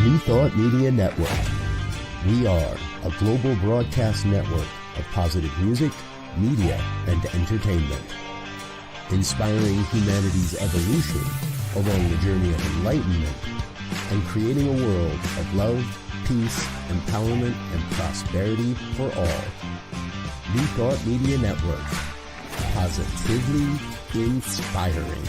New Thought Media Network. We are a global broadcast network of positive music, media, and entertainment, inspiring humanity's evolution along the journey of enlightenment and creating a world of love, peace, empowerment, and prosperity for all. New Thought Media Network. Positively inspiring.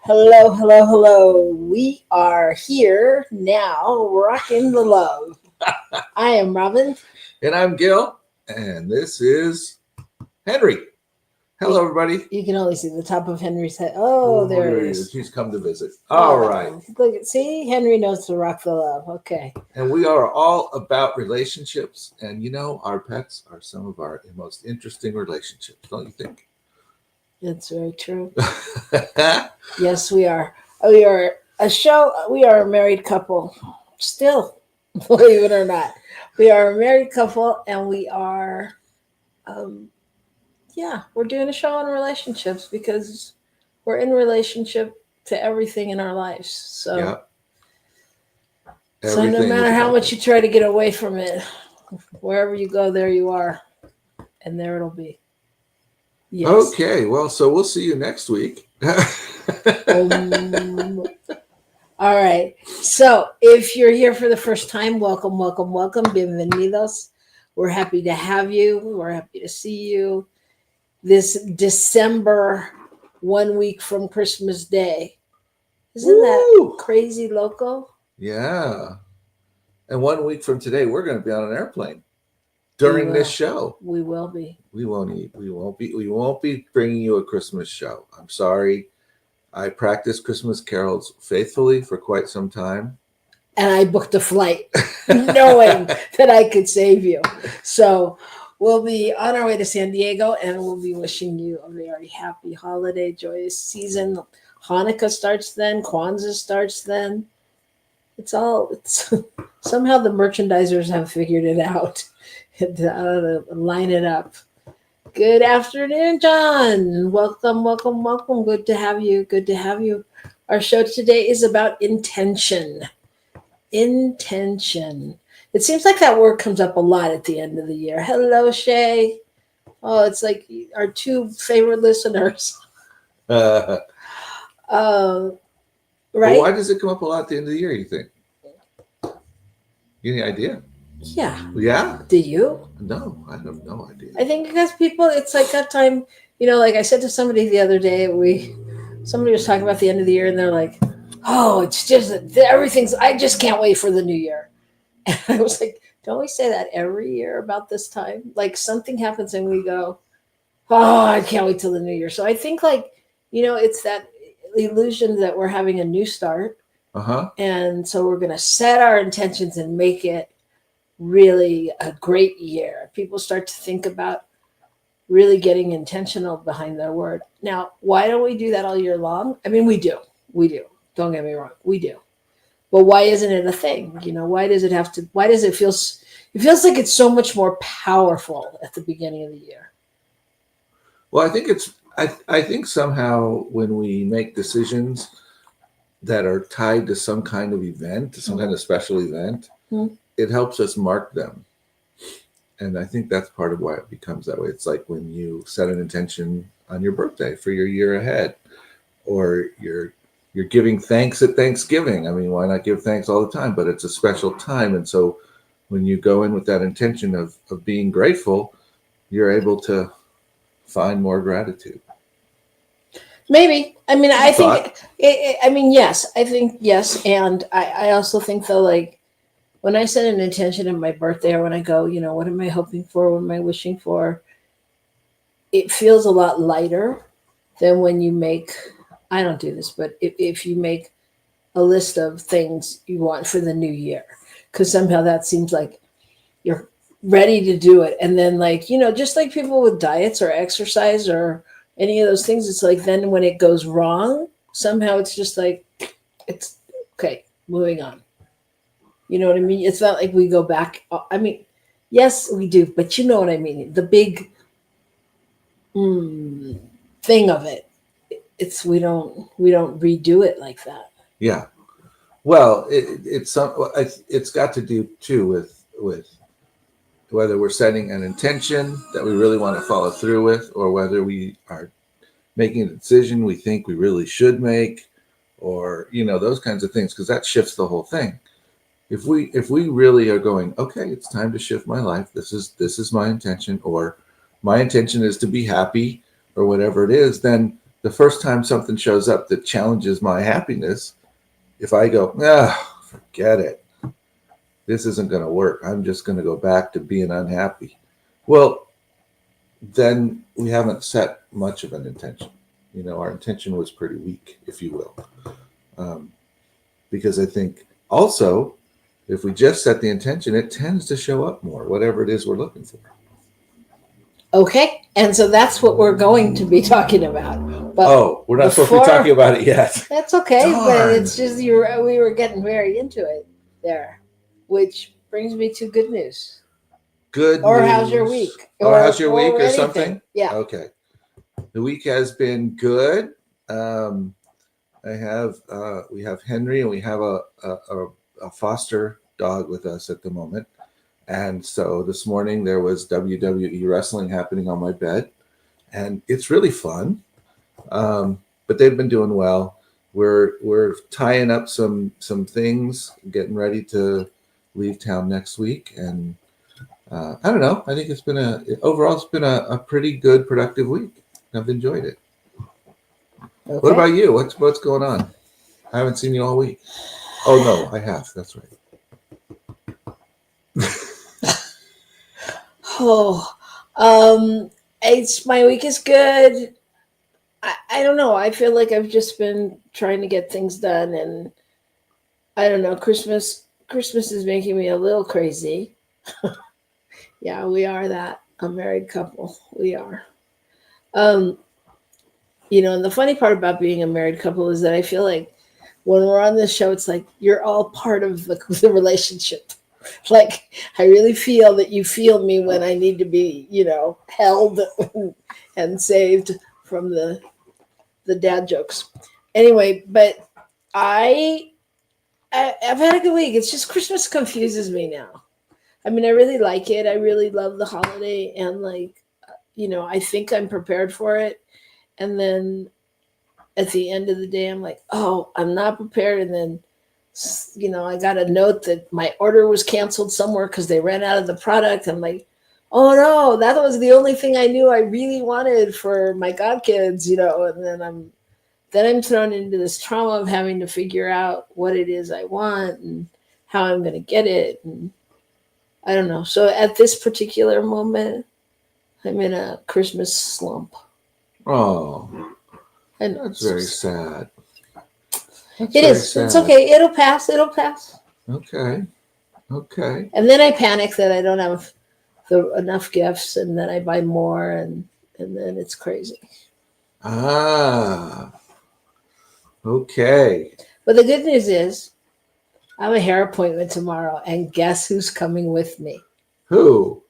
Hello, hello, hello. We are here now, Rockin the Love. I am Robyn. And I'm Gil. And this is Henry. Hello, everybody. You can only see the top of Henry's head. Oh, there it is. He's come to visit. All right. Look, see, Henry knows to rock the love. Okay. And we are all about relationships. And, you know, our pets are some of our most interesting relationships, don't you think? That's very true. Yes, we are. We are a married couple. Still, believe it or not. We are a married couple, and we are, we're doing a show on relationships because we're in relationship to everything in our lives. So, yeah. So no matter how much you try to get away from it, wherever you go, there you are, and there it'll be. Yes. Okay, well, so we'll see you next week. All right. So if you're here for the first time, welcome, welcome, welcome. Bienvenidos. We're happy to have you. We're happy to see you this December, 1 week from Christmas Day. Isn't that crazy loco? Yeah. And 1 week from today, we're going to be on an airplane. During this show, we will be. We won't be bringing you a Christmas show. I'm sorry. I practiced Christmas carols faithfully for quite some time, and I booked a flight, knowing that I could save you. So we'll be on our way to San Diego, and we'll be wishing you a very happy holiday, joyous season. Hanukkah starts then. Kwanzaa starts then. It's somehow the merchandisers have figured it out. To line it up. Good afternoon, John. Welcome, welcome, welcome. Good to have you. Good to have you. Our show today is about intention. Intention. It seems like that word comes up a lot at the end of the year. Hello, Shay. Oh, it's like our two favorite listeners. Right? Well, why does it come up a lot at the end of the year, you think? Any idea? Yeah. Yeah? Do you? No, I have no idea. I think because people, it's like that time, like I said to somebody the other day, somebody was talking about the end of the year and they're like, oh, it's just I just can't wait for the new year. And I was like, don't we say that every year about this time? Like something happens and we go, oh, I can't wait till the new year. So I think it's that illusion that we're having a new start. Uh-huh. And so we're going to set our intentions and make it really a great year. People start to think about really getting intentional behind their word. Now, why don't we do that all year long? I mean, we do. Don't get me wrong. We do. But why isn't it a thing? Why does it feel like it's so much more powerful at the beginning of the year? Well, I think somehow when we make decisions that are tied to some kind of event, some kind of special event, it helps us mark them. And I think that's part of why it becomes that way. It's like when you set an intention on your birthday for your year ahead, or you're giving thanks at Thanksgiving. I mean, why not give thanks all the time? But it's a special time. And so when you go in with that intention of being grateful, you're able to find more gratitude. Maybe. I mean, I think, yes. I think, yes. And I also think, though, like, when I set an intention of my birthday, or when I go, what am I hoping for? What am I wishing for? It feels a lot lighter than when you make, I don't do this, but if you make a list of things you want for the new year, because somehow that seems like you're ready to do it. And then, like, just like people with diets or exercise or any of those things, it's like then when it goes wrong, somehow it's just like, it's okay, moving on. You know what I mean? It's not like we go back. I mean, yes, we do, but you know what I mean? The big thing of it, it's we don't redo it like that. Yeah. Well, it's got to do too with whether we're setting an intention that we really want to follow through with, or whether we are making a decision we think we really should make, or those kinds of things, because that shifts the whole thing. If we really are going, okay, it's time to shift my life. This is my intention, or my intention is to be happy, or whatever it is, then the first time something shows up that challenges my happiness, if I go, forget it, this isn't going to work, I'm just going to go back to being unhappy. Well, then we haven't set much of an intention. Our intention was pretty weak, if you will. Because I think also, if we just set the intention, it tends to show up more, whatever it is we're looking for. Okay. And so that's what we're going to be talking about. But we're not supposed to be talking about it yet. That's okay. Darn. But it's just we were getting very into it there, which brings me to good news. Good or news. How's your week? Or how's your week or anything. something? Yeah. Okay. The week has been good. We have Henry, and we have a foster dog with us at the moment. And so this morning there was WWE wrestling happening on my bed, and it's really fun. But they've been doing well. We're tying up some things, getting ready to leave town next week, and I don't know. I think overall it's been a pretty good, productive week. I've enjoyed it. Okay. What about you? What's going on? I haven't seen you all week. Oh no, I have. That's right. My week is good. I don't know. I feel like I've just been trying to get things done, and I don't know. Christmas is making me a little crazy. Yeah, we are a married couple. We are. And the funny part about being a married couple is that I feel like when we're on this show, it's like you're all part of the relationship. Like, I really feel that you feel me when I need to be, held and saved from the dad jokes. Anyway, but I've had a good week. It's just Christmas confuses me now. I mean, I really like it. I really love the holiday, and I think I'm prepared for it. And then at the end of the day, I'm like, oh, I'm not prepared. And then, I got a note that my order was canceled somewhere because they ran out of the product. I'm like, oh no, that was the only thing I knew I really wanted for my godkids, and then I'm thrown into this trauma of having to figure out what it is I want and how I'm going to get it. And I don't know. So at this particular moment, I'm in a Christmas slump. Oh, that's very sad. It is. Sad. It's okay. It'll pass. Okay. And then I panic that I don't have enough gifts, and then I buy more, and then it's crazy. Okay. But the good news is I have a hair appointment tomorrow, and guess who's coming with me? Who?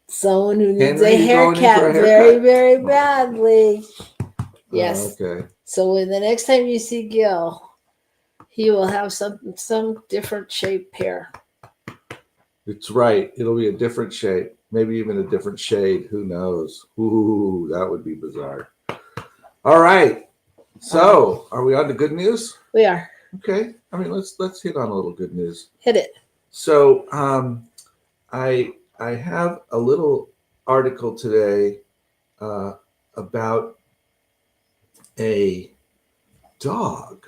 Someone who needs a haircut very, very badly. Yes. Okay. So when the next time you see Gil, he will have some different shape hair. It's right. It'll be a different shape, maybe even a different shade. Who knows? Ooh, that would be bizarre. All right. So, are we on to good news? We are. Okay. I mean, let's hit on a little good news. Hit it. So, I have a little article today about a dog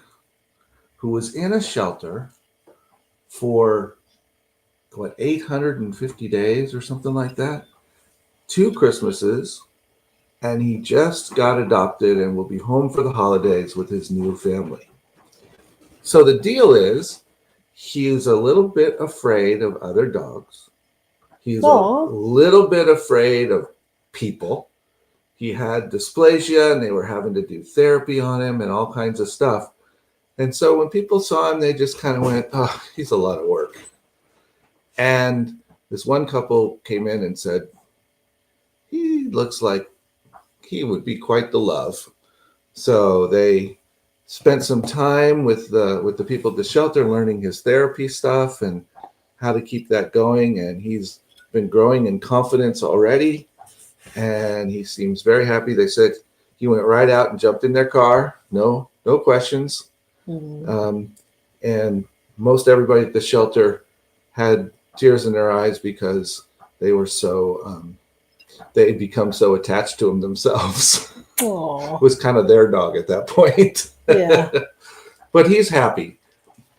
who was in a shelter for 850 days or something like that, 2 Christmases, and he just got adopted and will be home for the holidays with his new family. So the deal is, he is a little bit afraid of other dogs. He's a little bit afraid of people. He had dysplasia and they were having to do therapy on him and all kinds of stuff. And so when people saw him, they just kind of went, oh, he's a lot of work. And this one couple came in and said, he looks like he would be quite the love. So they spent some time with the people at the shelter learning his therapy stuff and how to keep that going. And he's been growing in confidence already. And he seems very happy. They said he went right out and jumped in their car. No questions. Mm-hmm. And most everybody at the shelter had tears in their eyes because they were so, they'd become so attached to him themselves. It was kind of their dog at that point. Yeah. But he's happy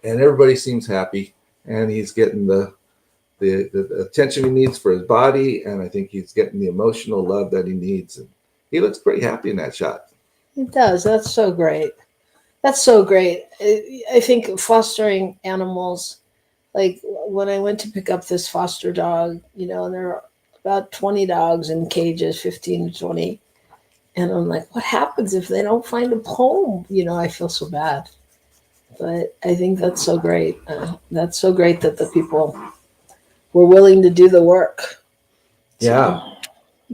and everybody seems happy and he's getting the attention he needs for his body. And I think he's getting the emotional love that he needs. And he looks pretty happy in that shot. He does. That's so great. That's so great. I think fostering animals, like when I went to pick up this foster dog, and there are about 20 dogs in cages, 15 to 20. And I'm like, what happens if they don't find a home? I feel so bad. But I think that's so great. That's so great that the people were willing to do the work. Yeah.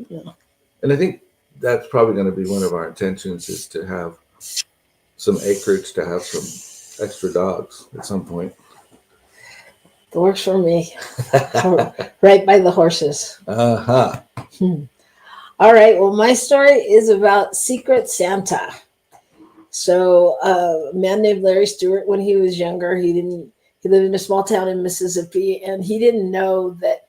And I think that's probably going to be one of our intentions, is to have some acreage to have some extra dogs at some point. It works for me. Right by the horses. Uh-huh. All right. Well, my story is about Secret Santa. So a man named Larry Stewart, when he was younger, he lived in a small town in Mississippi, and he didn't know what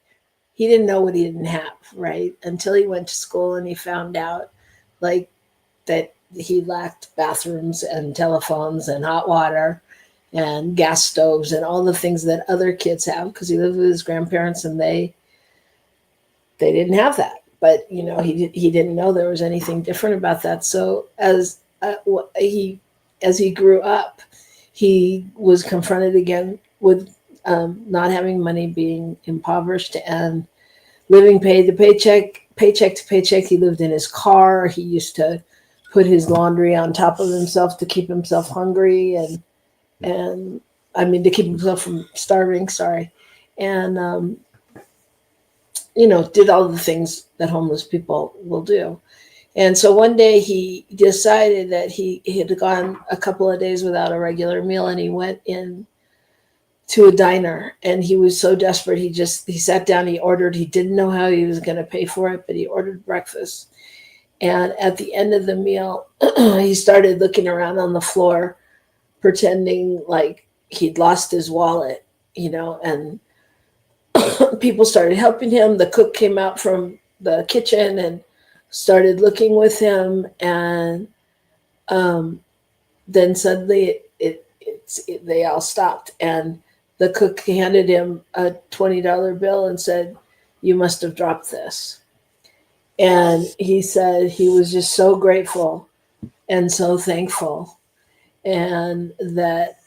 he didn't have, right? Until he went to school and he found out that he lacked bathrooms and telephones and hot water and gas stoves and all the things that other kids have, because he lived with his grandparents and they didn't have that. But, he didn't know there was anything different about that. So as he grew up, he was confronted again with not having money, being impoverished, and living paycheck to paycheck. He lived in his car. He used to put his laundry on top of himself to keep himself hungry and to keep himself from starving. Sorry. And, did all the things that homeless people will do. And so one day he decided that he had gone a couple of days without a regular meal, and he went in to a diner, and he was so desperate. He sat down, he ordered, he didn't know how he was going to pay for it, but he ordered breakfast. And at the end of the meal, he started looking around on the floor, pretending like he'd lost his wallet, and people started helping him. The cook came out from the kitchen and started looking with him, and then suddenly they all stopped, and the cook handed him a $20 bill and said, "You must have dropped this." And he said he was just so grateful and so thankful, and that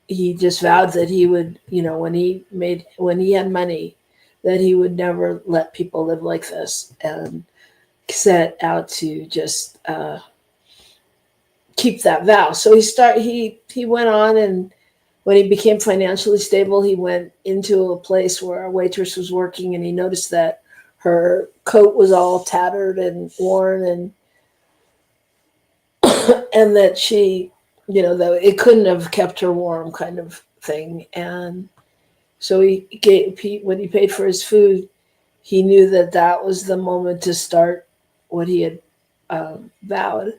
he just vowed that he would, when he had money, that he would never let people live like this, and set out to just keep that vow. So he went on, and when he became financially stable, he went into a place where a waitress was working, and he noticed that her coat was all tattered and worn, and and that she, that it couldn't have kept her warm, kind of thing. And so when he paid for his food, he knew that was the moment to start what he had vowed.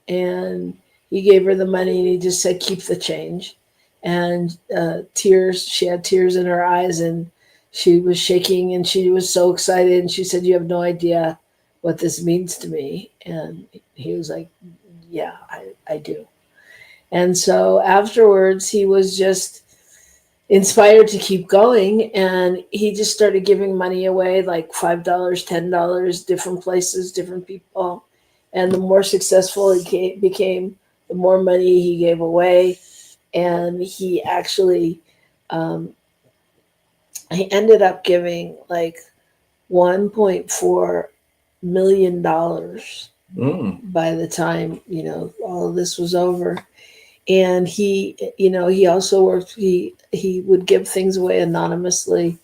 And he gave her the money, and he just said, "Keep the change." And she had tears in her eyes, and she was shaking, and she was so excited. And she said, "You have no idea what this means to me." And he was like, "Yeah, I do." And so afterwards, he was just, inspired to keep going, and he just started giving money away, like $5, $10, different places, different people. And the more successful he became, the more money he gave away. And he actually he ended up giving like $1.4 million by the time, all of this was over. And he also worked, he would give things away anonymously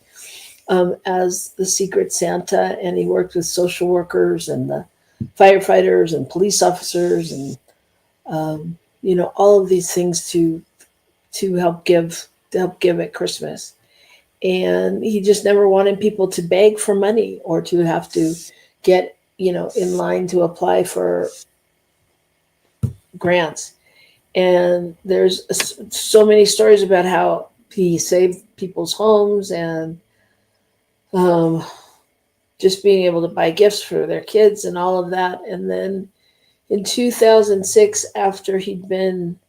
as the Secret Santa, and he worked with social workers and the firefighters and police officers and all of these things to help give at Christmas. And he just never wanted people to beg for money or to have to get in line to apply for grants. And there's so many stories about how he saved people's homes and just being able to buy gifts for their kids and all of that. And then in 2006, after he'd been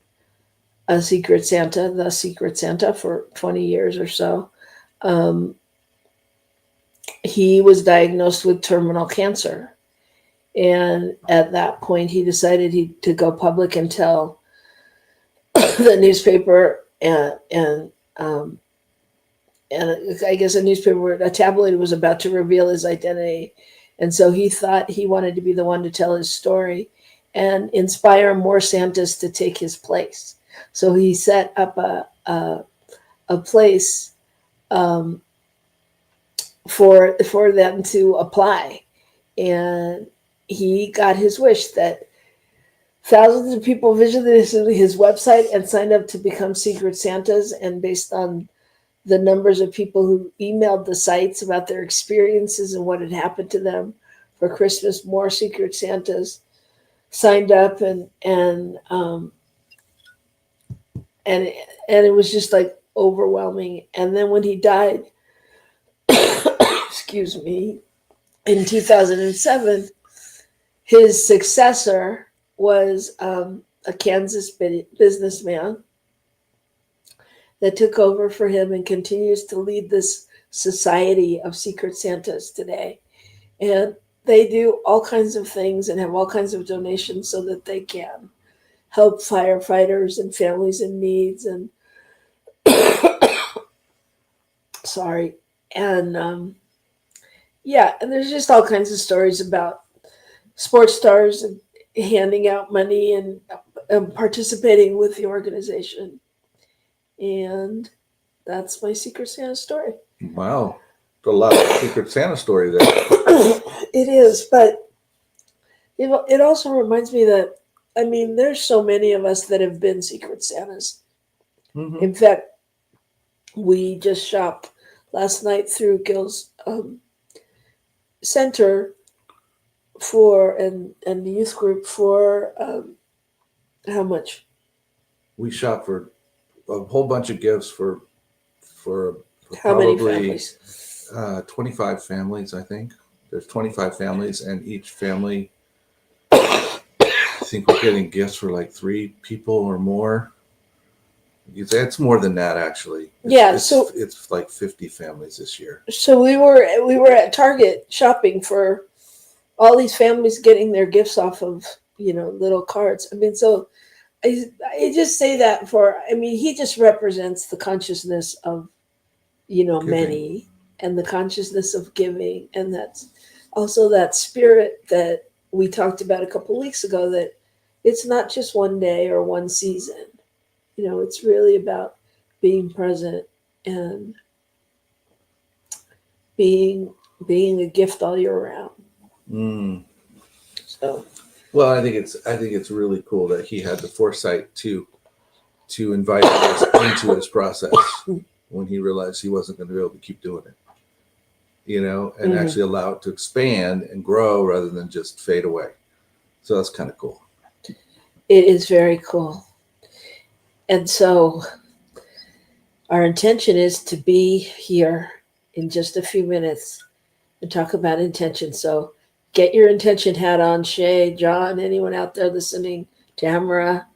the Secret Santa for 20 years or so, he was diagnosed with terminal cancer. And at that point, he decided to go public and tell the newspaper and I guess a tabloid was about to reveal his identity. And so he thought he wanted to be the one to tell his story and inspire more Santas to take his place. So he set up a place for them to apply. And he got his wish that thousands of people visited his website and signed up to become Secret Santas. And based on the numbers of people who emailed the sites about their experiences and what had happened to them for Christmas, more Secret Santas signed up, and it was just like overwhelming. And then when he died, excuse me, in 2007, his successor was a Kansas businessman that took over for him and continues to lead this society of Secret Santas today. And they do all kinds of things and have all kinds of donations so that they can help firefighters and families in needs. And sorry. And and there's just all kinds of stories about sports stars and handing out money and participating with the organization. And that's my Secret Santa story. Wow. A lot of Secret Santa story there. It is, but it also reminds me that, there's so many of us that have been Secret Santas. Mm-hmm. In fact, we just shopped last night through Gil's center and the youth group for how much? We shopped for a whole bunch of gifts for how many families? 25 families, I think. There's 25 families, and each family, I think we're getting gifts for like 3 people or more. It's more than that, actually. It's like 50 families this year. So we were at Target shopping for all these families, getting their gifts off of little cards. So I just say that he just represents the consciousness of many, and the consciousness of giving, and that's also that spirit that we talked about a couple of weeks ago, that it's not just one day or one season. It's really about being present and being a gift all year round. So, well, I think it's really cool that he had the foresight to invite us into his process when he realized he wasn't going to be able to keep doing it. And actually allow it to expand and grow rather than just fade away. So that's kind of cool. It is very cool. And so our intention is to be here in just a few minutes and talk about intention. So get your intention hat on, Shay, John, anyone out there listening, Tamara,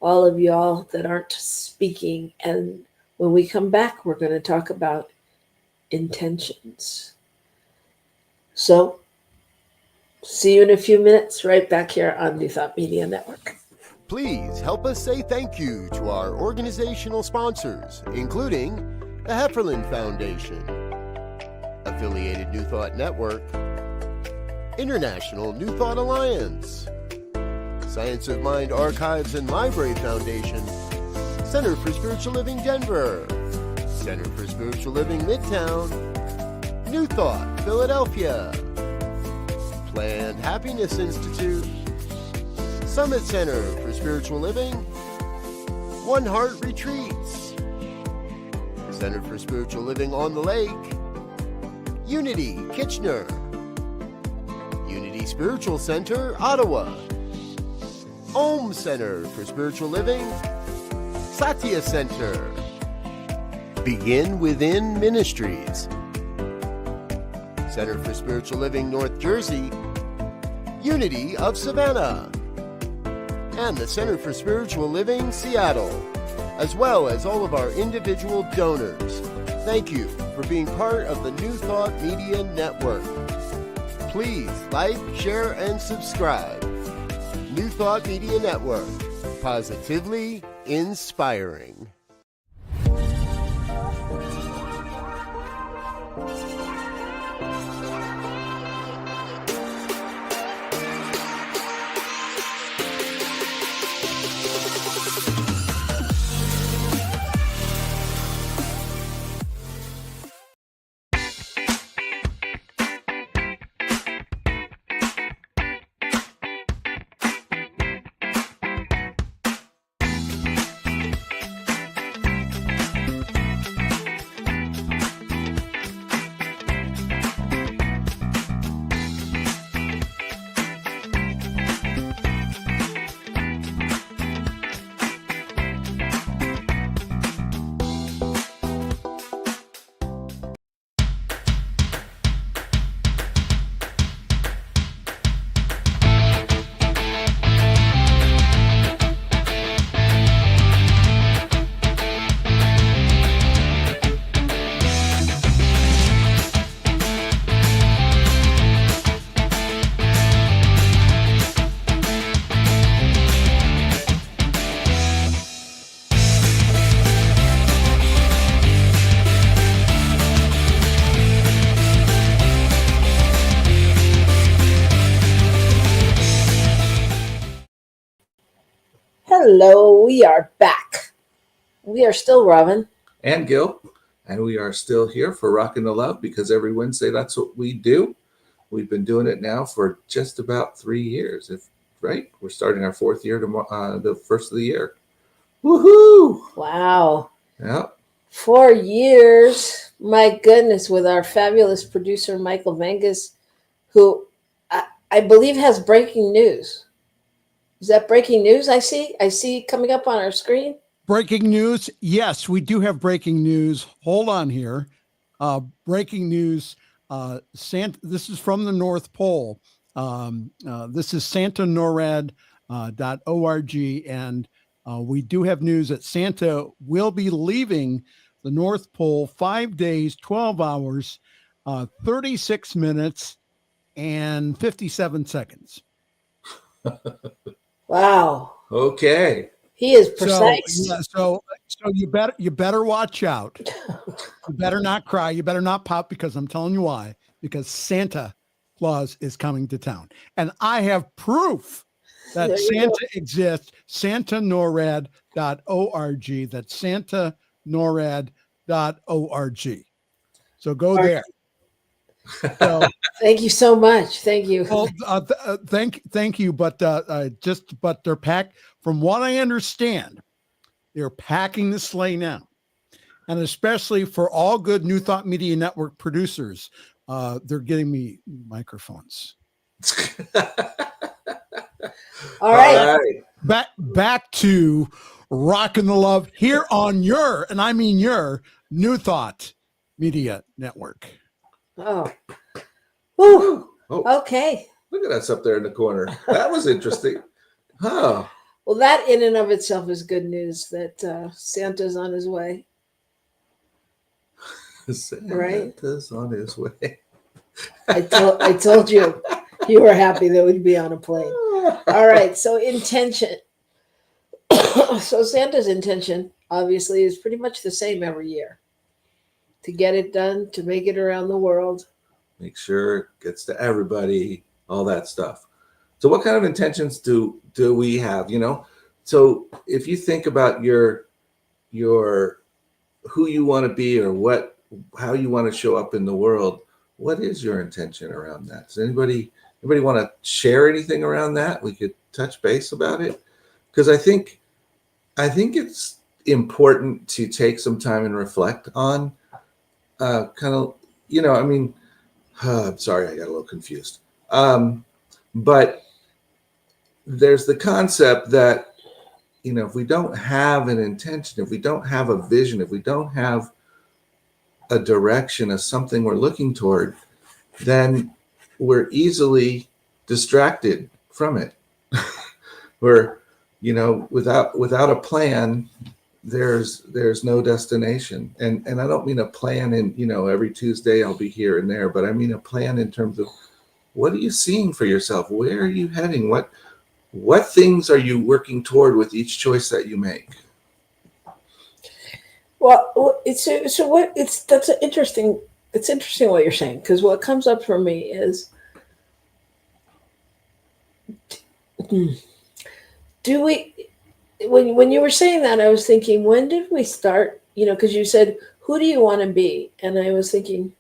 all of y'all that aren't speaking. And When we come back, we're going to talk about intentions. So, see you in a few minutes right back here on New Thought Media Network. Please help us say thank you to our organizational sponsors, including the Hefferland Foundation, Affiliated New Thought Network, International New Thought Alliance, Science of Mind Archives and Library Foundation, Center for Spiritual Living Denver, Center for Spiritual Living Midtown, New Thought Philadelphia, Planned Happiness Institute, Summit Center for Spiritual Living, One Heart Retreats, Center for Spiritual Living on the Lake, Unity Kitchener, Unity Spiritual Center Ottawa, Om Center for Spiritual Living, Satya Center, Begin Within Ministries, Center for Spiritual Living North Jersey, Unity of Savannah, and the Center for Spiritual Living Seattle, as well as all of our individual donors. Thank you for being part of the New Thought Media Network. Please like, share, and subscribe. New Thought Media Network, positively inspiring. Hello, we are back. We are still Robyn and Gil, and we are still here for Rockin the Love, because every Wednesday that's what we do. We've been doing it now for just about 3 years, right? We're starting our 4th year tomorrow, the first of the year. Woohoo! Wow. Yeah. 4 years. My goodness, with our fabulous producer, Michael Vengas, who I believe has breaking news. Is that breaking news I see coming up on our screen? Breaking news. Yes, we do have breaking news. Hold on here. Breaking news. This is from the North Pole. This is santanorad.org. And we do have news that Santa will be leaving the North Pole 5 days, 12 hours, 36 minutes, and 57 seconds. Wow. Okay. He is precise. So you better watch out. You better not cry. You better not pop, because I'm telling you why. Because Santa Claus is coming to town, and I have proof that Santa exists. santanorad.org. That's santanorad.org. So go there. So, thank you so much. Thank you. Well, thank you. But they're packed. From what I understand, they're packing the sleigh now, and especially for all good New Thought Media Network producers, they're getting me microphones. All right. Back to Rockin the Love here on your, and I mean your, New Thought Media Network. Oh. Woo. Oh, okay. Look at us up there in the corner. That was interesting. Oh. Well, that in and of itself is good news that Santa's on his way. Santa's on his way. I told you were happy that we'd be on a plane. All right, so intention. So Santa's intention obviously is pretty much the same every year. To get it done, to make it around the world. Make sure it gets to everybody, all that stuff. So what kind of intentions do we have, you know? So if you think about your who you want to be or how you want to show up in the world, what is your intention around that? Does anybody want to share anything around that? We could touch base about it, because I think it's important to take some time and reflect on kind of, you know, I mean, I'm sorry, I got a little confused. But there's the concept that, you know, if we don't have an intention, if we don't have a vision, if we don't have a direction of something we're looking toward, then we're easily distracted from it. We're, you know, without a plan, there's no destination. And I don't mean a plan in, you know, every Tuesday I'll be here and there, but I mean a plan in terms of, what are you seeing for yourself? Where are you heading? What things are you working toward with each choice that you make? Well, it's interesting. It's interesting what you're saying, because what comes up for me is, do we? When you were saying that, I was thinking, when did we start? You know, because you said, "Who do you want to be?" And I was thinking,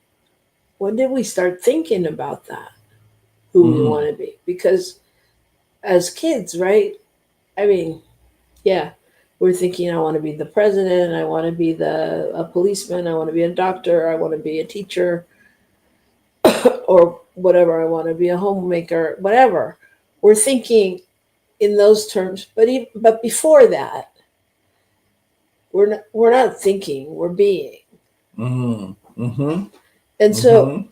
when did we start thinking about that? Who we want to be? Because as kids, right? I mean, yeah, we're thinking, I want to be the president, I want to be a policeman, I want to be a doctor, I want to be a teacher, or whatever, I want to be a homemaker, whatever. We're thinking in those terms, but before that, we're not thinking, we're being. And so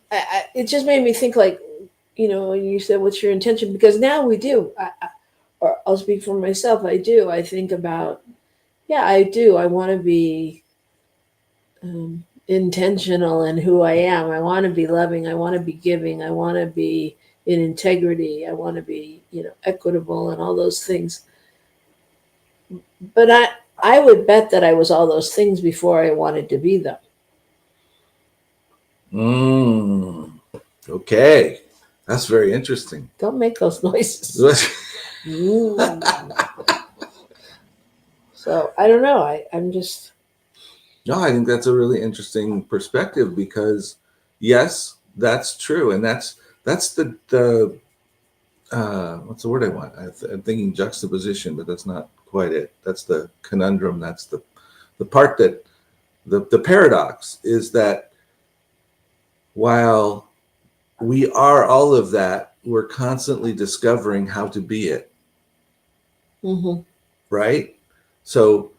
it just made me think, like, you know, when you said, what's your intention? Because now we do, or I'll speak for myself, I do. I think about, yeah, I do. I want to be intentional in who I am. I want to be loving. I want to be giving. I want to be in integrity. I want to be, you know, equitable and all those things. But I would bet that I was all those things before I wanted to be them. Okay. That's very interesting. Don't make those noises. So I don't know. I'm just. No, I think that's a really interesting perspective, because yes, that's true. And that's the what's the word I want? I'm thinking juxtaposition, but that's not quite it. That's the conundrum. That's the part that the paradox is that while we are all of that, we're constantly discovering how to be it. Right? So,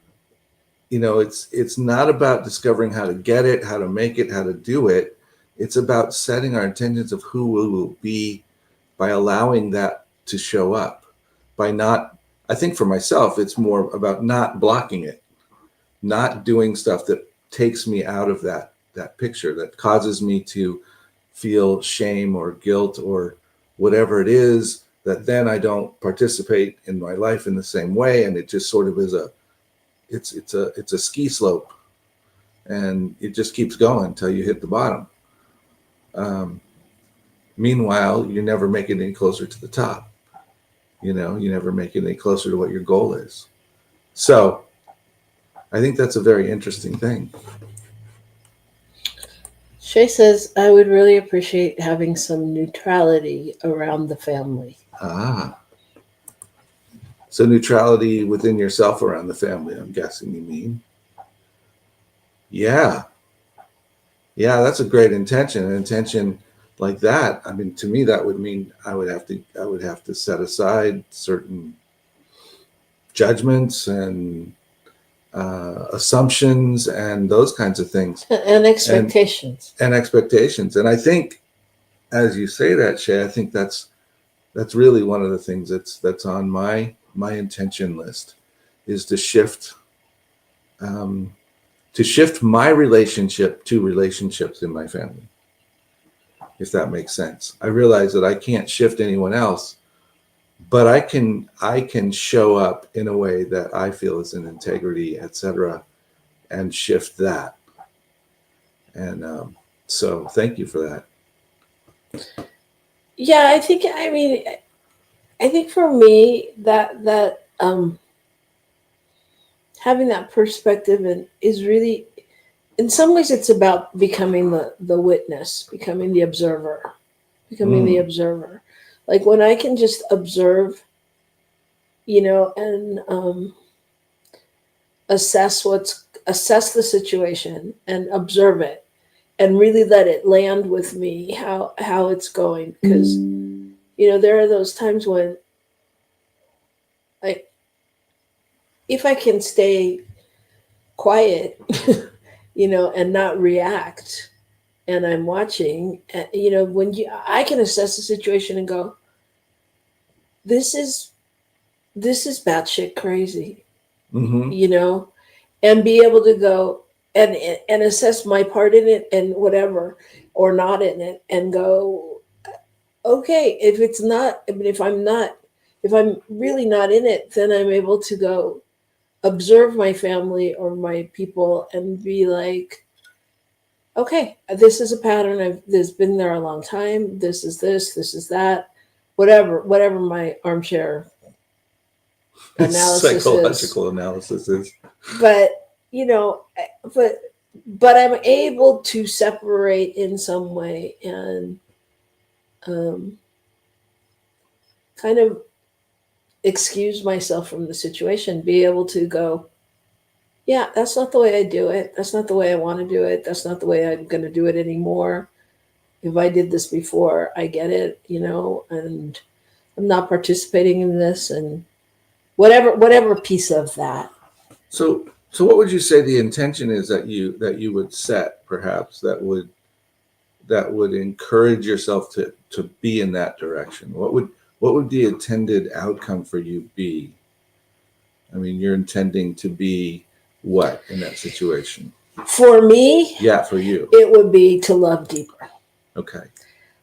you know, it's not about discovering how to get it, how to make it, how to do it. It's about setting our intentions of who we will be by allowing that to show up. I think for myself, it's more about not blocking it, not doing stuff that takes me out of that picture, that causes me to feel shame or guilt or whatever it is, that then I don't participate in my life in the same way. And it just sort of is it's a ski slope, and it just keeps going until you hit the bottom. Meanwhile, you never make it any closer to the top. You know, you never make it any closer to what your goal is. So I think that's a very interesting thing. Shay says, I would really appreciate having some neutrality around the family. So neutrality within yourself around the family, I'm guessing you mean. Yeah, that's a great intention. An intention like that, I mean, to me, that would mean I would have to set aside certain judgments and assumptions and those kinds of things. And expectations. And expectations. And I think, as you say that, Shay, I think that's really one of the things that's on my intention list, is to shift shift my relationship to relationships in my family, if that makes sense. I realize that I can't shift anyone else, but I can show up in a way that I feel is in integrity, etc., and shift that. And so thank you for that. Yeah, I think for me that having that perspective and is really, in some ways, it's about becoming the witness, becoming the observer, Like when I can just observe, and assess the situation and observe it, and really let it land with me how it's going, because there are those times when if I can stay quiet, and not react, and I'm watching, when I can assess the situation and go, this is batshit crazy, Mm-hmm. And be able to go and assess my part in it and whatever, or not in it, and go, okay, if I'm really not in it, then I'm able to go observe my family or my people and be like, okay, this is a pattern. This been there a long time. This is that, whatever my armchair analysis Psychological is. analysis is. But but I'm able to separate in some way and kind of excuse myself from the situation, be able to go, yeah, that's not the way I do it. That's not the way I want to do it. That's not the way I'm going to do it anymore. If I did this before, I get it, and I'm not participating in this, and whatever piece of that. So what would you say the intention is that you would set, perhaps, that would encourage yourself to be in that direction? What would the intended outcome for you be? I mean, you're intending to be what in that situation? For me, Yeah, for you. it would be to love deeper. Okay.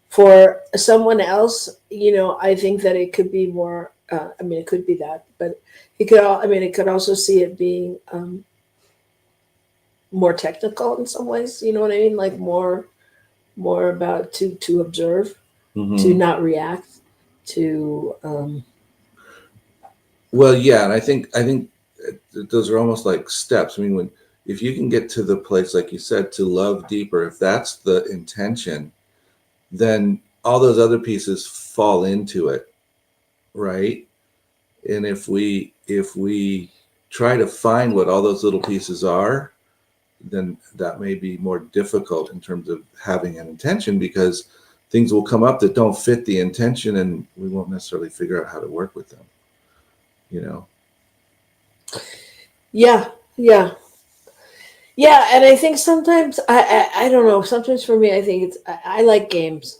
For someone else, I think that it could be more. It could be that, but it could also see it being more technical in some ways. You know what I mean? Like more about to observe, Mm-hmm. to not react, to. Well, yeah, and I think those are almost like steps. I mean, if you can get to the place, like you said, to love deeper, if that's the intention, then all those other pieces fall into it, right? And if we try to find what all those little pieces are, then that may be more difficult in terms of having an intention, because things will come up that don't fit the intention, and we won't necessarily figure out how to work with them. Yeah, and I think sometimes I don't know. Sometimes for me, I think I like games,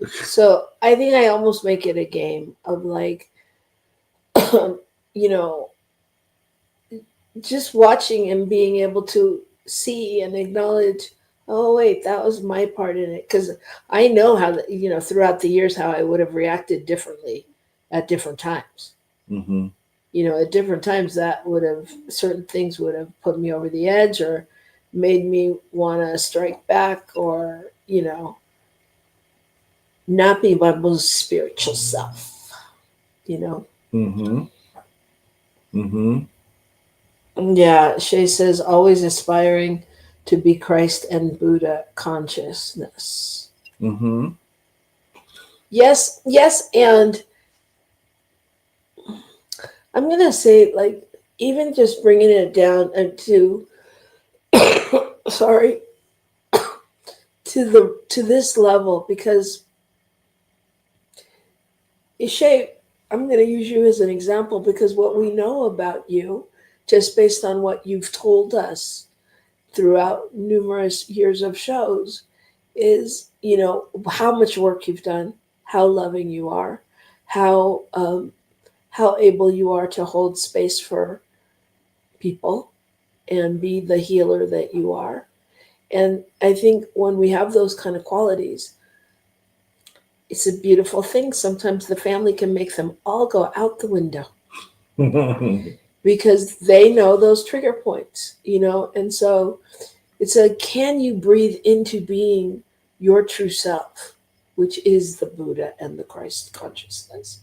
so I think I almost make it a game of like, just watching and being able to see and acknowledge, oh wait, that was my part in it, because I know how throughout the years how I would have reacted differently at different times. Mm-hmm. At different times certain things would have put me over the edge or made me want to strike back, or not be my most spiritual self. Mm-hmm. Mm-hmm. Yeah, Shay says, always aspiring to be Christ and Buddha consciousness. Mm-hmm. Yes, and I'm going to say, like, even just bringing it down to, sorry, to this level, because Shay, I'm going to use you as an example, because what we know about you, just based on what you've told us throughout numerous years of shows, is how much work you've done, how loving you are, how able you are to hold space for people, and be the healer that you are. And I think when we have those kind of qualities, it's a beautiful thing. Sometimes the family can make them all go out the window because they know those trigger points, and so it's like, can you breathe into being your true self, which is the Buddha and the Christ consciousness?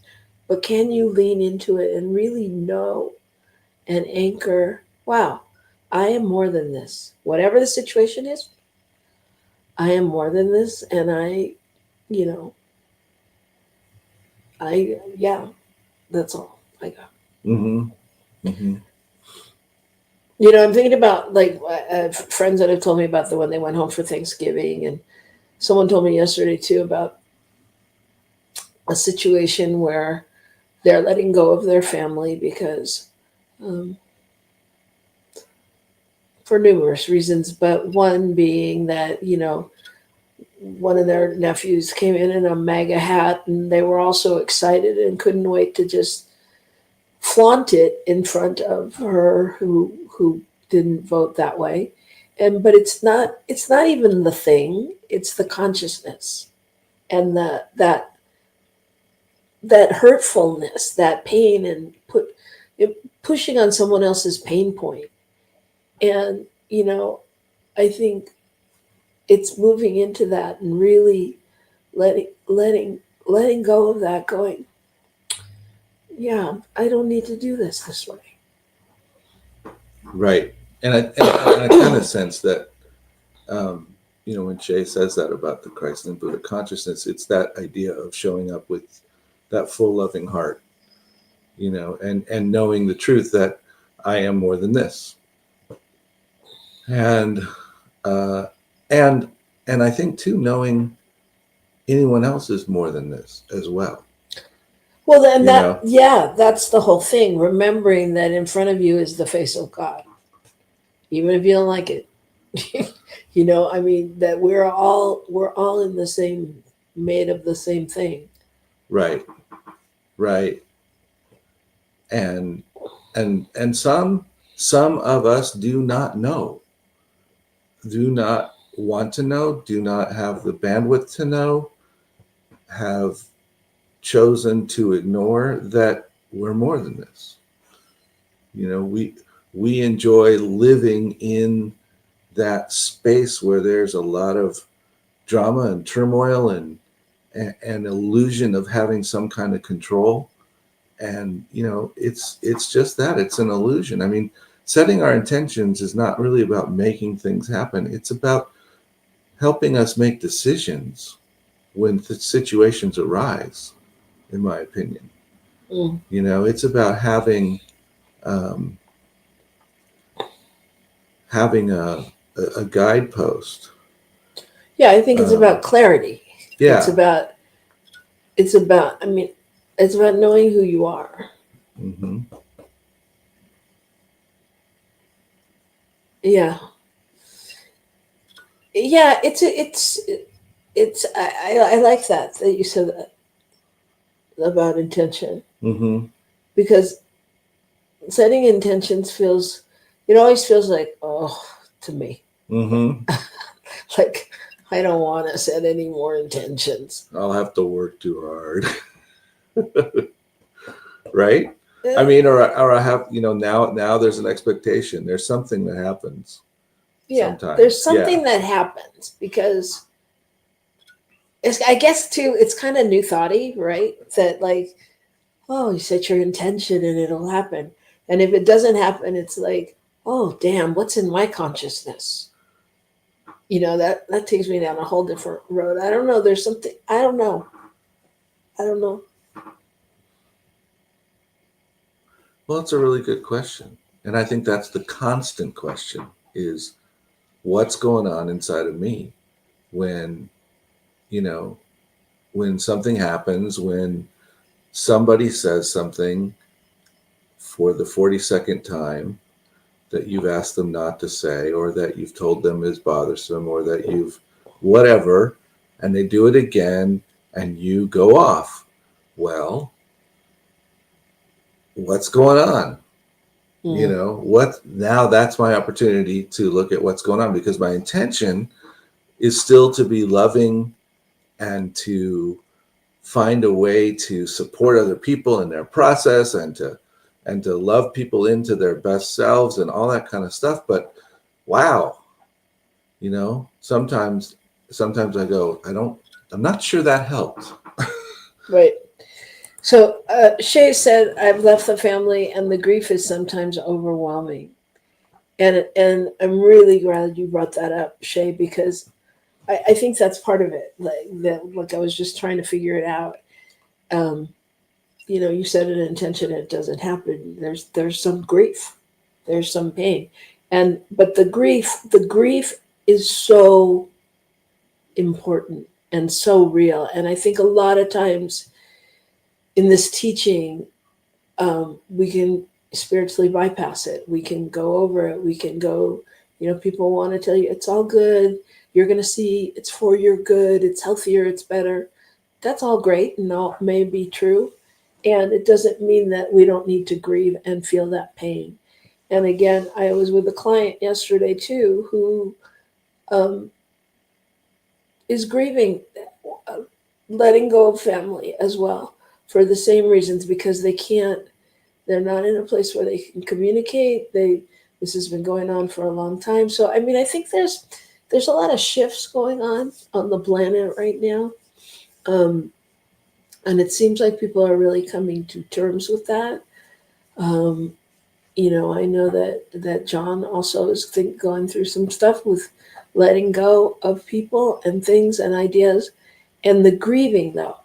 But can you lean into it and really know and anchor, wow, I am more than this. Whatever the situation is, I am more than this. And yeah, that's all I got. Mm-hmm. Mm-hmm. I'm thinking about like friends that have told me about when they went home for Thanksgiving, and someone told me yesterday too about a situation where they're letting go of their family because for numerous reasons, but one being that, one of their nephews came in a MAGA hat, and they were all so excited and couldn't wait to just flaunt it in front of her who didn't vote that way. But it's not even the thing, it's the consciousness and that hurtfulness, that pain, and pushing on someone else's pain point. And I think it's moving into that and really letting go of that, going, yeah, I don't need to do this way. Right. And I kind of sense that, when Shay says that about the Christ and Buddha consciousness, it's that idea of showing up with that full loving heart, and knowing the truth that I am more than this. And I think too, knowing anyone else is more than this as well. Well, then that's the whole thing. Remembering that in front of you is the face of God, even if you don't like it. That we're all in the same, made of the same thing. Right. And some of us do not know, do not want to know, do not have the bandwidth to know, have chosen to ignore that we're more than this. We enjoy living in that space where there's a lot of drama and turmoil and illusion of having some kind of control. And it's just that, it's an illusion. Setting our intentions is not really about making things happen. It's about helping us make decisions when the situations arise, in my opinion. It's about having a guidepost. Yeah, I think it's about clarity. Yeah. It's about knowing who you are. Mm-hmm. Yeah. Yeah, I like that you said that about intention. Mm-hmm. Because setting intentions always feels like, to me. Mm-hmm. Like, I don't want to set any more intentions. I'll have to work too hard. Right? Or I have, now there's an expectation. There's something that happens. Yeah, sometimes. There's something that happens because I guess too, it's kind of new thoughty, right? That like, you set your intention and it'll happen. And if it doesn't happen, it's like, oh, damn, what's in my consciousness? That takes me down a whole different road. I don't know. There's something, I don't know. Well, it's a really good question. And I think that's the constant question is what's going on inside of me when something happens, when somebody says something for the 42nd time that you've asked them not to say, or that you've told them is bothersome, or that you've whatever, and they do it again and you go off. Well, what's going on? You know, what now? That's my opportunity to look at what's going on, because my intention is still to be loving and to find a way to support other people in their process, and to love people into their best selves and all that kind of stuff. But wow, you know, sometimes I go, I'm not sure that helped. Right. So Shay said, I've left the family and the grief is sometimes overwhelming. And I'm really glad you brought that up, Shay, because I think that's part of it. Like I was just trying to figure it out. You know, you said an intention, it doesn't happen. There's some grief, there's some pain. But the grief is so important and so real. And I think a lot of times in this teaching, we can spiritually bypass it. We can go over it. We can go, you know, people want to tell you it's all good. You're going to see it's for your good. It's healthier. It's better. That's all great and all may be true. And it doesn't mean that we don't need to grieve and feel that pain. And again, I was with a client yesterday too, who is grieving, letting go of family as well, for the same reasons, because they're not in a place where they can communicate. This has been going on for a long time. So, I mean, I think there's a lot of shifts going on the planet right now. And it seems like people are really coming to terms with that. You know, I know that John also is going through some stuff with letting go of people and things and ideas. And the grieving, though,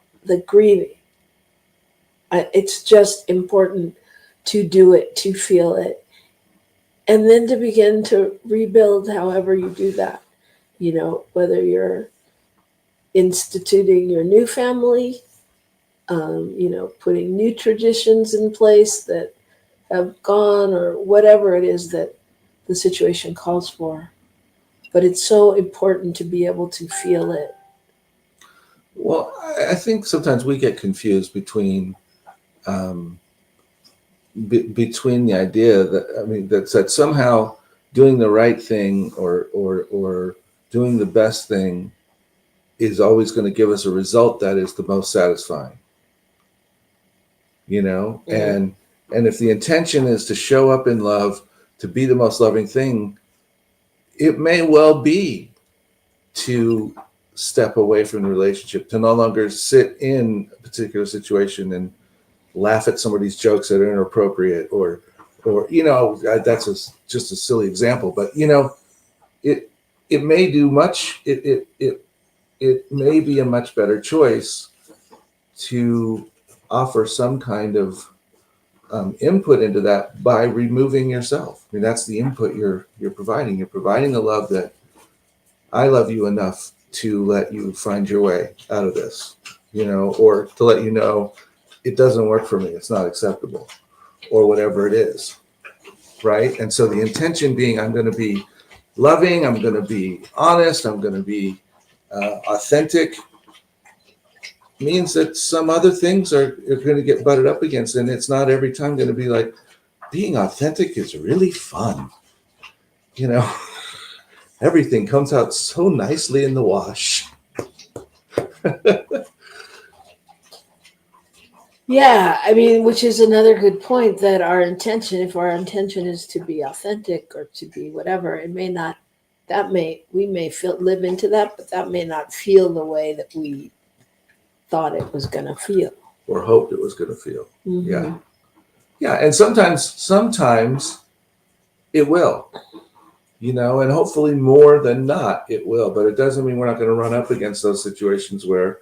it's just important to do it, to feel it, and then to begin to rebuild however you do that. You know, whether you're instituting your new family, you know, putting new traditions in place that have gone, or whatever it is that the situation calls for. But it's so important to be able to feel it. Well, I think sometimes we get confused between between the idea that somehow doing the right thing or doing the best thing is always going to give us a result that is the most satisfying. You know, and if the intention is to show up in love, to be the most loving thing, it may well be to step away from the relationship, to no longer sit in a particular situation and laugh at somebody's jokes that are inappropriate, or you know, that's just a silly example, but you know, it may do much. It may be a much better choice to offer some kind of input into that by removing yourself. I mean, that's the input you're providing. You're providing a love that I love you enough to let you find your way out of this, you know, or to let you know it doesn't work for me, it's not acceptable, or whatever it is, right? And so the intention being, I'm going to be loving, I'm going to be honest, I'm going to be authentic, means that some other things are going to get butted up against, and it's not every time going to be like, being authentic is really fun, you know. Everything comes out so nicely in the wash. Yeah, I mean, which is another good point, that our intention, if our intention is to be authentic or to be whatever, it may not, we may live into that, but that may not feel the way that we thought it was going to feel. Or hoped it was going to feel. Mm-hmm. Yeah. Yeah. And sometimes it will, you know, and hopefully more than not it will, but it doesn't mean we're not going to run up against those situations where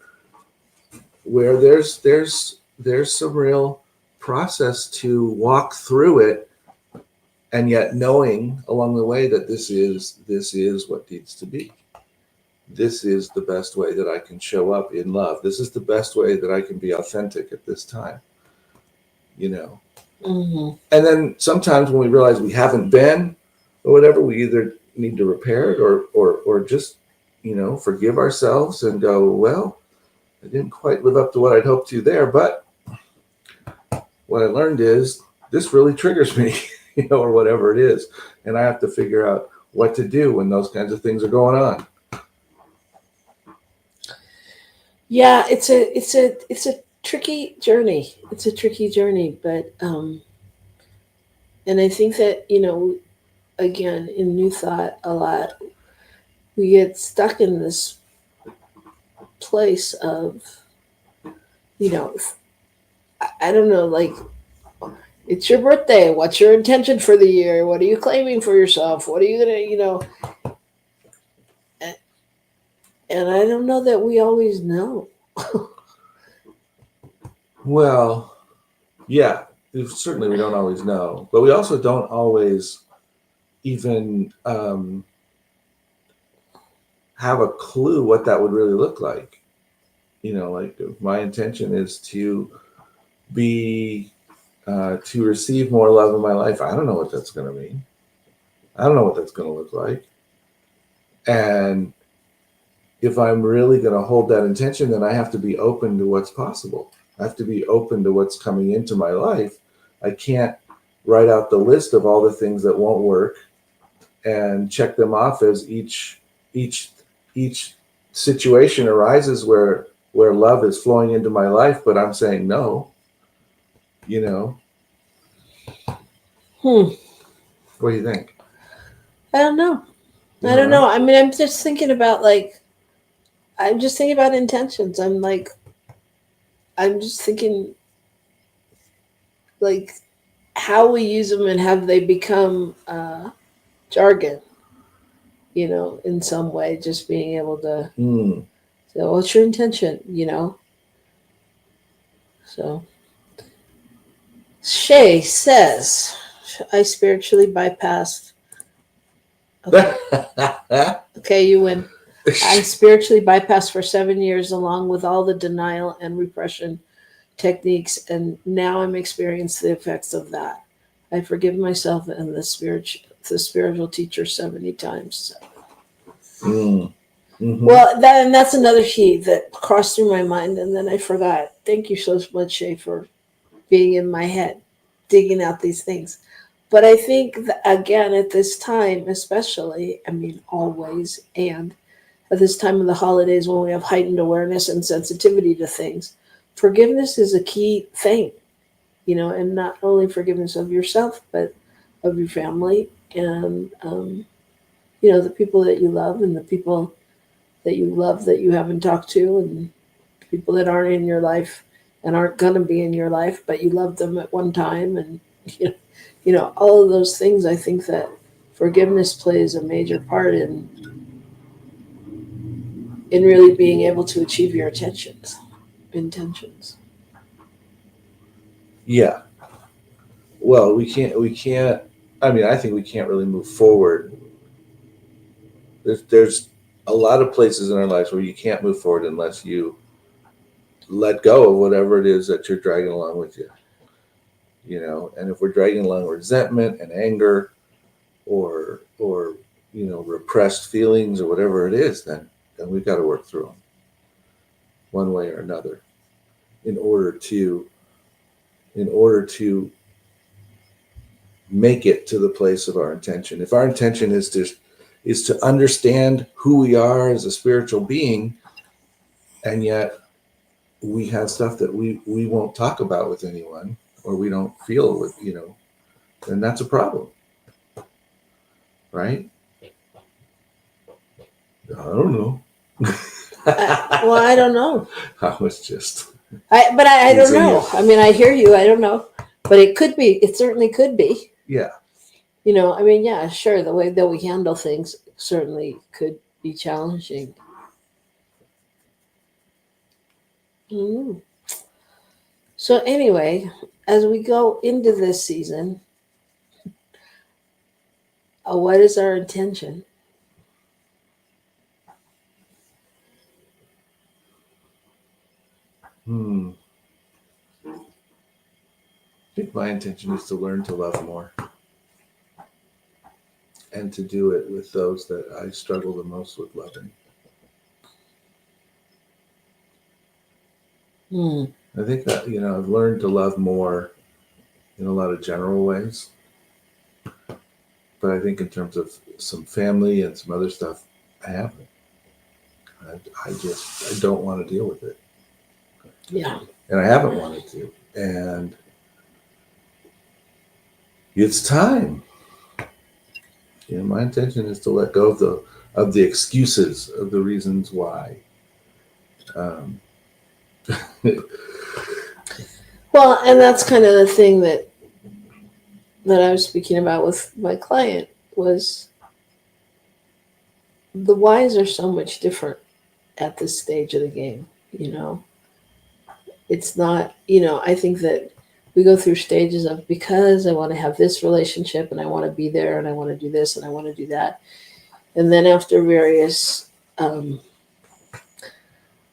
there's some real process to walk through it, and yet knowing along the way that this is what needs to be. This is the best way that I can show up in love. This is the best way that I can be authentic at this time, you know. Mm-hmm. And then sometimes when we realize we haven't been or whatever, we either need to repair it or just, you know, forgive ourselves and go, well, I didn't quite live up to what I'd hoped to there, but what I learned is this really triggers me. or whatever it is. And I have to figure out what to do when those kinds of things are going on. Yeah, it's a tricky journey. It's a tricky journey, but and I think that, again, in New Thought a lot, we get stuck in this place of, I don't know, like, it's your birthday. What's your intention for the year? What are you claiming for yourself? What are you gonna, and I don't know that we always know. Well, yeah, certainly we don't always know, but we also don't always even have a clue what that would really look like. Like if my intention is to be to receive more love in my life. I don't know what that's going to mean. I don't know what that's going to look like. And if I'm really going to hold that intention, then I have to be open to what's possible. I have to be open to what's coming into my life. I can't write out the list of all the things that won't work and check them off as each situation arises where love is flowing into my life, but I'm saying no. What do you think? I don't know. I don't know. I mean, I'm just thinking about intentions. I'm just thinking like how we use them and have they become jargon, in some way, just being able to say, what's your intention, So Shay says, I spiritually bypassed. Okay, okay, you win. I spiritually bypassed for 7 years along with all the denial and repression techniques, and now I'm experiencing the effects of that. I forgive myself and the spiritual teacher 70 times. Mm-hmm. Well, that's another key that crossed through my mind, and then I forgot. Thank you so much, Shay, for being in my head, digging out these things. But I think that, again, at this time, especially, I mean, always, and at this time of the holidays when we have heightened awareness and sensitivity to things, forgiveness is a key thing, and not only forgiveness of yourself, but of your family and, the people that you love and the people that you love that you haven't talked to and people that aren't in your life and aren't going to be in your life, but you loved them at one time. And, all of those things, I think that forgiveness plays a major part in really being able to achieve your intentions. Yeah. Well, we can't, I mean, I think we can't really move forward. There's a lot of places in our lives where you can't move forward unless you let go of whatever it is that you're dragging along with you. And if we're dragging along resentment and anger or repressed feelings or whatever it is, then we've got to work through them one way or another in order to make it to the place of our intention. If our intention is to understand who we are as a spiritual being, and yet we have stuff that we won't talk about with anyone, or we don't feel with, then that's a problem. Right? I don't know. Well, I don't know. I was just. I don't know. I mean, I hear you. I don't know, but it could be. It certainly could be. Yeah. I mean, yeah, sure. The way that we handle things certainly could be challenging. Mm. So anyway, as we go into this season, what is our intention? I think my intention is to learn to love more and to do it with those that I struggle the most with loving. I think that, I've learned to love more in a lot of general ways. But I think in terms of some family and some other stuff, I haven't. I don't want to deal with it. Yeah. And I haven't wanted to. And it's time. My intention is to let go of the excuses, of the reasons why. Well, and that's kind of the thing that I was speaking about with my client was the whys are so much different at this stage of the game. It's not, I think that we go through stages of because I want to have this relationship and I want to be there and I want to do this and I want to do that. And then after various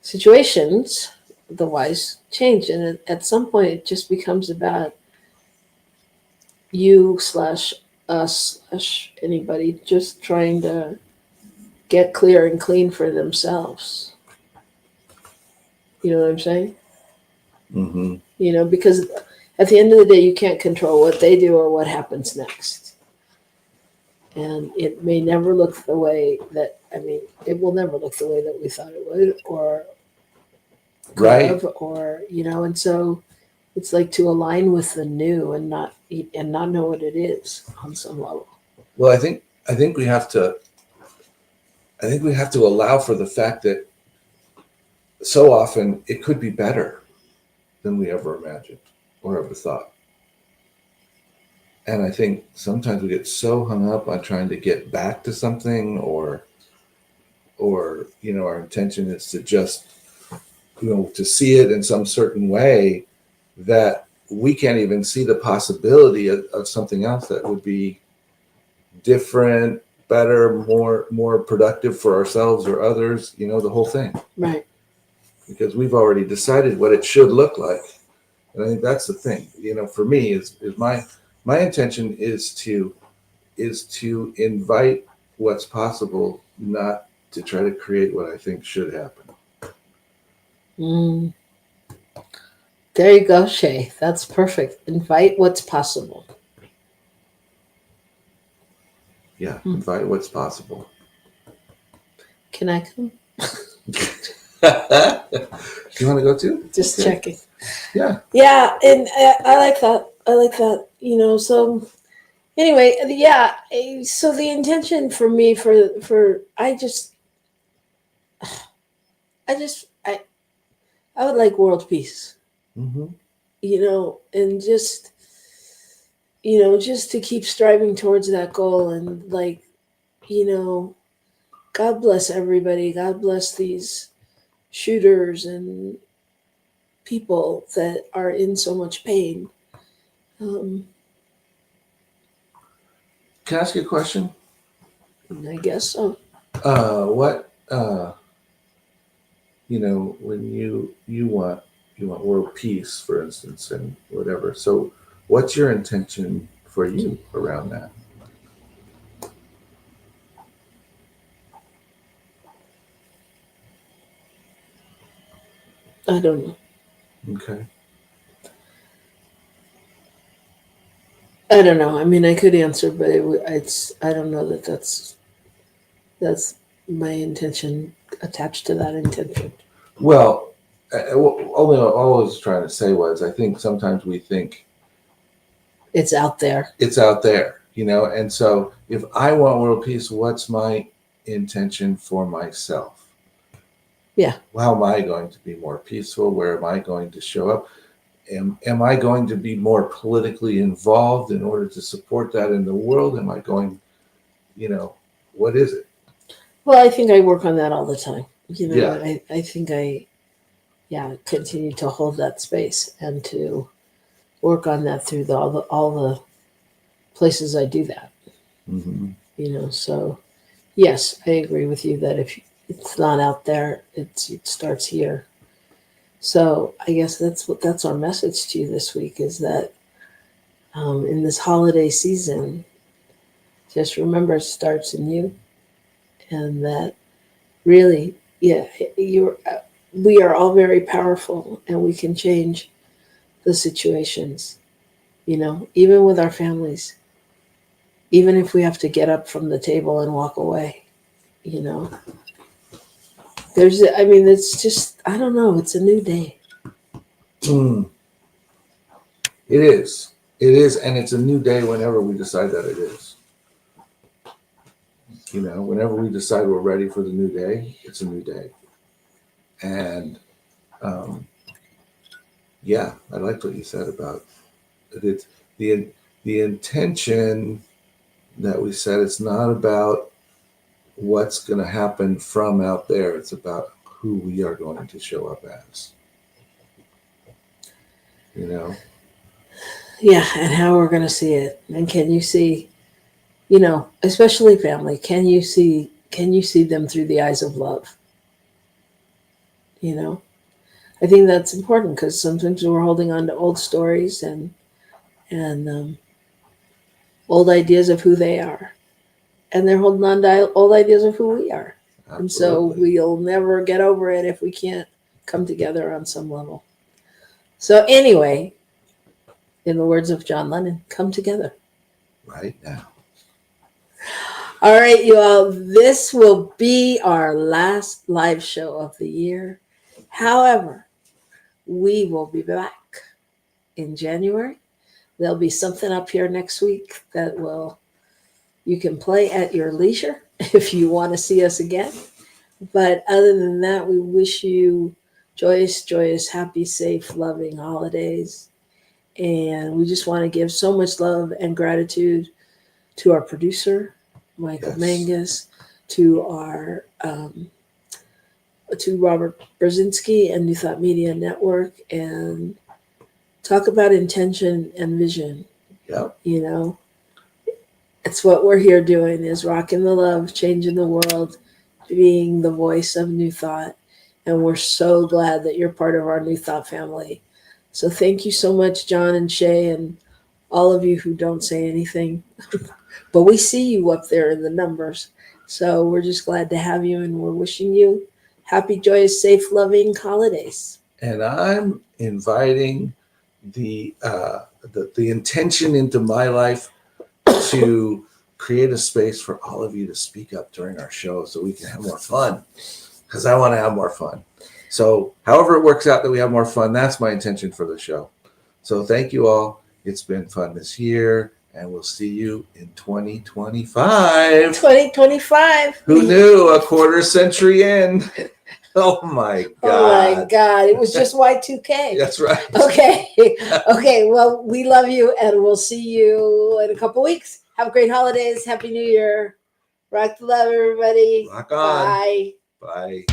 situations, the whys change. And at some point, it just becomes about you / us / anybody just trying to get clear and clean for themselves. You know what I'm saying? Mm-hmm. Because at the end of the day, you can't control what they do or what happens next. And it may never look the way that, it will never look the way that we thought it would or could Right. have, or, and so it's like to align with the new and not know what it is on some level. Well, I think we have to allow for the fact that so often it could be better than we ever imagined or ever thought. And I think sometimes we get so hung up on trying to get back to something or our intention is to just, to see it in some certain way that we can't even see the possibility of something else that would be different, better, more productive for ourselves or others, the whole thing. Right. Because we've already decided what it should look like. And I think that's the thing, for me is my intention is to invite what's possible, not to try to create what I think should happen. There you go, Shay. That's perfect. Invite what's possible. Yeah, invite what's possible. Can I come? You want to go too? Just checking. Yeah. Yeah, and I like that. So anyway, yeah. So the intention for me for I would like world peace. Mm-hmm. And just to keep striving towards that goal and God bless everybody. God bless these shooters and people that are in so much pain. Can I ask you a question? I guess so. When you want world peace, for instance, and whatever. So, what's your intention for you around that? I don't know. Okay. I don't know. I could answer, but I don't know that that's my intention attached to that intention. Well, all I was trying to say was I think sometimes we think it's out there. It's out there, and so if I want world peace, what's my intention for myself? Yeah. How am I going to be more peaceful? Where am I going to show up? Am I going to be more politically involved in order to support that in the world? Am I going, what is it? Well, I think I work on that all the time. Yeah. I think I continue to hold that space and to work on that through all the places I do that. Mm-hmm. So yes, I agree with you that if it's not out there, it starts here. So I guess that's our message to you this week is that in this holiday season, just remember it starts in you, and that really, we are all very powerful, and we can change the situations. Even with our families, even if we have to get up from the table and walk away, you know. It's just, I don't know, it's a new day. It is. It is, and it's a new day whenever we decide that it is. You know, whenever we decide we're ready for the new day, it's a new day. And yeah, I liked what you said about it. It's the intention that we said. It's not about what's going to happen from out there. It's about who we are going to show up as. You know? Yeah, and how we're going to see it. And can you see, you know, especially family, can you see them through the eyes of love? You know? I think that's important because sometimes we're holding on to old stories and old ideas of who they are. And they're holding on to old ideas of who we are. Absolutely. And so we'll never get over it if we can't come together on some level. So anyway, in the words of John Lennon, come together. Right now. All right, you all, this will be our last live show of the year. However, we will be back in January. There'll be something up here next week that you can play at your leisure if you want to see us again. But other than that, we wish you joyous, happy, safe, loving holidays. And we just want to give so much love and gratitude to our producer, Michael Mangus, to our to Robert Brzezinski and New Thought Media Network, and talk about intention and vision. Yep. You know, it's what we're here doing, is Rockin the Love, changing the world, being the voice of New Thought. And we're so glad that you're part of our New Thought family. So thank you so much, John and Shay, and all of you who don't say anything. But we see you up there in the numbers. So we're just glad to have you, and we're wishing you happy, joyous, safe, loving holidays. And I'm inviting the intention into my life to create a space for all of you to speak up during our show so we can have more fun, because I want to have more fun. So however it works out that we have more fun, that's my intention for the show. So thank you all. It's been fun this year, and we'll see you in 2025. 2025. Who knew? A quarter century in. Oh my God. Oh my God. It was just Y2K. That's right. Okay. Okay. Well, we love you, and we'll see you in a couple weeks. Have great holidays. Happy New Year. Rock the love, everybody. Rock on. Bye. Bye.